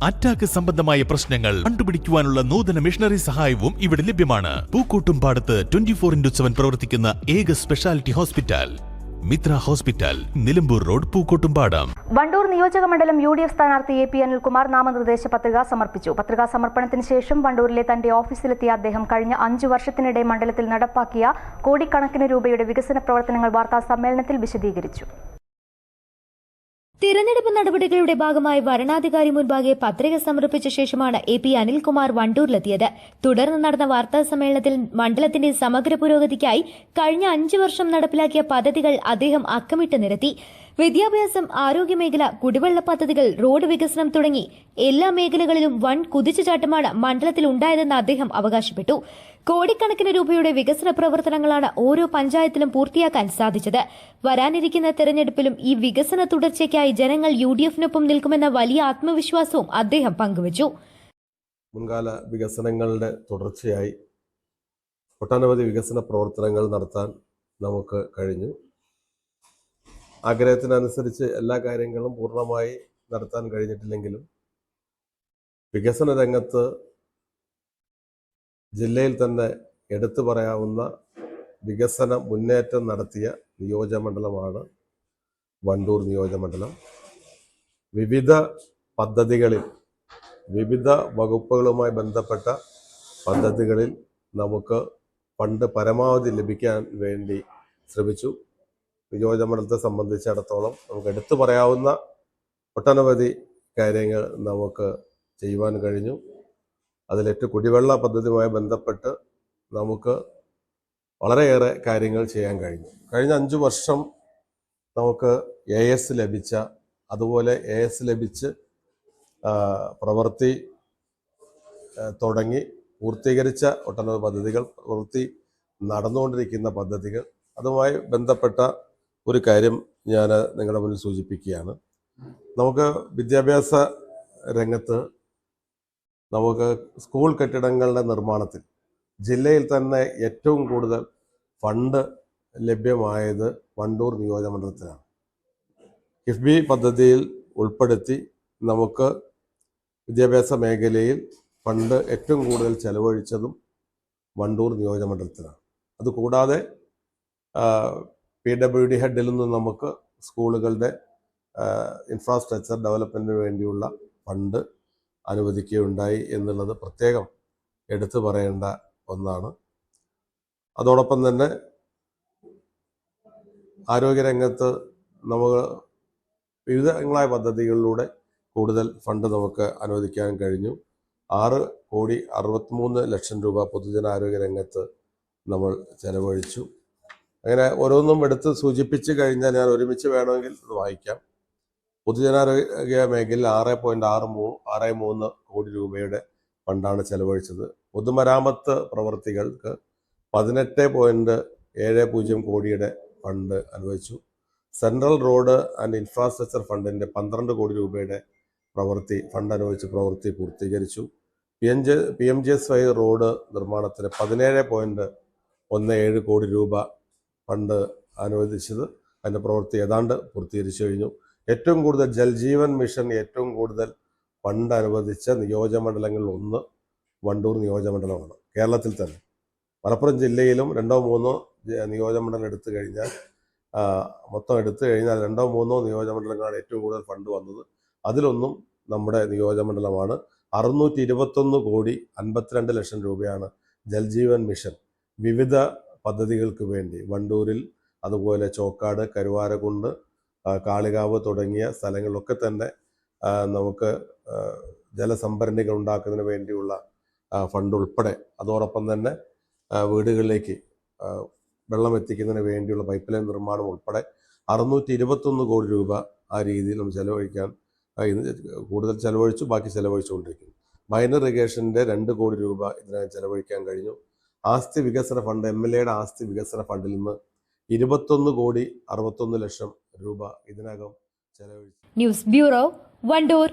Attack സംബന്ധമായ പ്രശ്നങ്ങൾ കണ്ടുപിടിക്കുവാനുള്ള നൂതന മിഷണറി സഹായവും ഇവിടെ ലഭ്യമാണ്. പൂക്കോട്ടുംപാടത്ത് 24/7 പ്രവർത്തിക്കുന്ന ഏക speciality hospital Mitra hospital, Nilambur road, Pookkottumpadam. Wandoor നിയോജക മണ്ഡലം UDF സ്ഥാനാർത്ഥി AP അനിൽകുമാർ നാമനിർദ്ദേശ പത്രിക സമർപ്പിച്ചു. പത്രികാ സമർപ്പണത്തിന് ശേഷം വണ്ടൂരിലെ തന്റെ ഓഫീസിലെത്തിയ അദ്ദേഹം കഴിഞ്ഞ 5 വർഷത്തിനിടെ മണ്ഡലത്തിൽ നടപ്പാക്കിയ കോടിക്കണക്കിന് രൂപയുടെ വികസന പ്രവർത്തനങ്ങൾ വാർത്താ സമ്മേളനത്തിൽ വിശദീകരിച്ചു. തിരഞ്ഞെടുപ്പ് നടപടികളുടെ ഭാഗമായി വരണാധികാരി മുൻപാകെ പത്രിക സമർപ്പിച്ച ശേഷമാണ് AP അനിൽകുമാർ വണ്ടൂരിലെത്തിയത്. തുടർന്ന് നടന്ന വാർത്താ സമ്മേളനത്തിൽ മണ്ഡലത്തിന്റെ സമഗ്ര പുരോഗതിക്കായി കഴിഞ്ഞ 5 വർഷം നടപ്പിലാക്കിയ പദ്ധതികൾ അദ്ദേഹം അക്കമിട്ട് നിരത്തി. വിദ്യാഭ്യാസം, ആരോഗ്യമേഖല, കുടിവെള്ള പദ്ധതികൾ, റോഡ് വികസനം തുടങ്ങി എല്ലാ മേഖലകളിലും വൻ കുതിച്ചുചാട്ടമാണ് മണ്ഡലത്തിൽ ഉണ്ടായതെന്ന് അദ്ദേഹം അവകാശപ്പെട്ടു. കോടിക്കണക്കിന് രൂപയുടെ വികസന പ്രവർത്തനങ്ങളാണ് ഓരോ പഞ്ചായത്തിലും പൂർത്തിയാക്കാൻ സാധിച്ചത്. വരാനിരിക്കുന്ന തെരഞ്ഞെടുപ്പിലും ഈ വികസന തുടർച്ചയ്ക്കായി ജനങ്ങൾ UDFനൊപ്പം നിൽക്കുമെന്ന വലിയ ആത്മവിശ്വാസവും അദ്ദേഹം പങ്കുവച്ചു. മുൻകാല വികസനങ്ങളുടെ തുടർച്ചയായി ഒട്ടനവധി വികസന പ്രവർത്തനങ്ങൾ നടത്താൻ നമുക്ക് കഴിഞ്ഞു. ആഗ്രഹത്തിനനുസരിച്ച് എല്ലാ കാര്യങ്ങളും പൂർണ്ണമായി നടത്താൻ കഴിഞ്ഞിട്ടില്ലെങ്കിലും വികസന രംഗത്ത് ജില്ലയിൽ തന്നെ എടുത്തു പറയാവുന്ന വികസന മുന്നേറ്റം നടത്തിയ നിയോജകമണ്ഡലമാണ് വണ്ടൂർ നിയോജകമണ്ഡലം. വിവിധ പദ്ധതികളിൽ, വിവിധ വകുപ്പുകളുമായി ബന്ധപ്പെട്ട പദ്ധതികളിൽ നമുക്ക് ഫണ്ട് പരമാവധി ലഭിക്കാൻ വേണ്ടി ശ്രമിച്ചു. നിയോജകമണ്ഡലത്തെ സംബന്ധിച്ചിടത്തോളം നമുക്ക് എടുത്തു പറയാവുന്ന ഒട്ടനവധി കാര്യങ്ങൾ നമുക്ക് ചെയ്യുവാൻ കഴിഞ്ഞു. അതിലേറ്റവും കുടിവെള്ള പദ്ധതിയുമായി ബന്ധപ്പെട്ട് നമുക്ക് വളരെയേറെ കാര്യങ്ങൾ ചെയ്യാൻ കഴിഞ്ഞു. കഴിഞ്ഞ 5 വർഷം നമുക്ക് AS ലഭിച്ച, അതുപോലെ AS ലഭിച്ച് പ്രവൃത്തി തുടങ്ങി പൂർത്തീകരിച്ച ഒട്ടനവധി പദ്ധതികൾ, പ്രവൃത്തി നടന്നുകൊണ്ടിരിക്കുന്ന പദ്ധതികൾ, അതുമായി ബന്ധപ്പെട്ട ഒരു കാര്യം ഞാൻ നിങ്ങളുടെ മുന്നിൽ സൂചിപ്പിക്കുകയാണ്. നമുക്ക് വിദ്യാഭ്യാസ രംഗത്ത് നമുക്ക് സ്കൂൾ കെട്ടിടങ്ങളുടെ നിർമ്മാണത്തിൽ ജില്ലയിൽ തന്നെ ഏറ്റവും കൂടുതൽ ഫണ്ട് ലഭ്യമായത് വണ്ടൂർ നിയോജകമണ്ഡലത്തിലാണ്. കിഫ്ബി പദ്ധതിയിൽ ഉൾപ്പെടുത്തി നമുക്ക് വിദ്യാഭ്യാസ മേഖലയിൽ ഫണ്ട് ഏറ്റവും കൂടുതൽ ചെലവഴിച്ചതും വണ്ടൂർ നിയോജകമണ്ഡലത്തിലാണ്. അതുകൂടാതെ PWD ഹെഡിൽ നിന്ന് നമുക്ക് സ്കൂളുകളുടെ ഇൻഫ്രാസ്ട്രക്ചർ ഡെവലപ്മെൻറ്റിന് വേണ്ടിയുള്ള ഫണ്ട് അനുവദിക്കുകയുണ്ടായി എന്നുള്ളത് പ്രത്യേകം എടുത്തു പറയേണ്ട ഒന്നാണ്. അതോടൊപ്പം തന്നെ ആരോഗ്യരംഗത്ത് നമുക്ക് വിവിധങ്ങളായ പദ്ധതികളിലൂടെ കൂടുതൽ ഫണ്ട് നമുക്ക് അനുവദിക്കാൻ കഴിഞ്ഞു. 6,63,00,000 രൂപ പൊതുജനാരോഗ്യ രംഗത്ത് നമ്മൾ ചെലവഴിച്ചു. അങ്ങനെ ഓരോന്നും എടുത്ത് സൂചിപ്പിച്ച് കഴിഞ്ഞാൽ ഞാൻ ഒരുമിച്ച് വേണമെങ്കിൽ ഇത് വായിക്കാം. പൊതുജനാരോഗ്യ മേഖലയിൽ 6.63 കോടി രൂപയുടെ ഫണ്ടാണ് ചെലവഴിച്ചത്. പൊതുമരാമത്ത് പ്രവൃത്തികൾക്ക് 18.70 കോടിയുടെ ഫണ്ട് അനുവദിച്ചു. സെൻട്രൽ റോഡ് ആൻഡ് ഇൻഫ്രാസ്ട്രക്ചർ ഫണ്ടിൻ്റെ 12 കോടി രൂപയുടെ ഫണ്ട് അനുവദിച്ച് പ്രവൃത്തി പൂർത്തീകരിച്ചു. PMGSY റോഡ് നിർമ്മാണത്തിന് 17.17 കോടി രൂപ ഫണ്ട് അനുവദിച്ചത്. അതിൻ്റെ പ്രവൃത്തി ഏതാണ്ട് പൂർത്തീകരിച്ചു കഴിഞ്ഞു. ഏറ്റവും കൂടുതൽ ജൽജീവൻ മിഷൻ ഏറ്റവും കൂടുതൽ ഫണ്ട് അനുവദിച്ച നിയോജകമണ്ഡലങ്ങളിൽ ഒന്ന് വണ്ടൂർ നിയോജകമണ്ഡലമാണ്. കേരളത്തിൽ തന്നെ മലപ്പുറം ജില്ലയിലും 2-3 നിയോജകമണ്ഡലം എടുത്തു കഴിഞ്ഞാൽ, മൊത്തം എടുത്തു കഴിഞ്ഞാൽ 2-3 നിയോജകമണ്ഡലങ്ങളാണ് ഏറ്റവും കൂടുതൽ ഫണ്ട് വന്നത്. അതിലൊന്നും നമ്മുടെ നിയോജകമണ്ഡലമാണ്. 622,52,00,000 രൂപയാണ് ജൽജീവൻ മിഷൻ വിവിധ പദ്ധതികൾക്ക് വേണ്ടി വണ്ടൂരിൽ, അതുപോലെ ചോക്കാട്, കരുവാരക്കുണ്ട്, കാളികാവ് തുടങ്ങിയ സ്ഥലങ്ങളിലൊക്കെ തന്നെ നമുക്ക് ജലസംഭരണികൾ ഉണ്ടാക്കുന്നതിന് വേണ്ടിയുള്ള ഫണ്ട് ഉൾപ്പെടെ, അതോടൊപ്പം തന്നെ വീടുകളിലേക്ക് വെള്ളം എത്തിക്കുന്നതിന് വേണ്ടിയുള്ള പൈപ്പ് ലൈൻ നിർമ്മാണം ഉൾപ്പെടെ 621 കോടി രൂപ ആ രീതിയിൽ നമ്മൾ ചെലവഴിക്കാൻ കൂടുതൽ ചെലവഴിച്ചു. ബാക്കി ചെലവഴിച്ചുകൊണ്ടിരിക്കുന്നു. മൈനർ ഇറിഗേഷൻ്റെ 2 കോടി രൂപ ഇതിനായി ചെലവഴിക്കാൻ കഴിഞ്ഞു. ആസ്തി വികസന ഫണ്ട്, MLAയുടെ ആസ്തി വികസന ഫണ്ടിൽ നിന്ന് 21,61,00,000 രൂപ ഇതിനകം ചെലവഴിച്ചു. News bureau, Wandoor.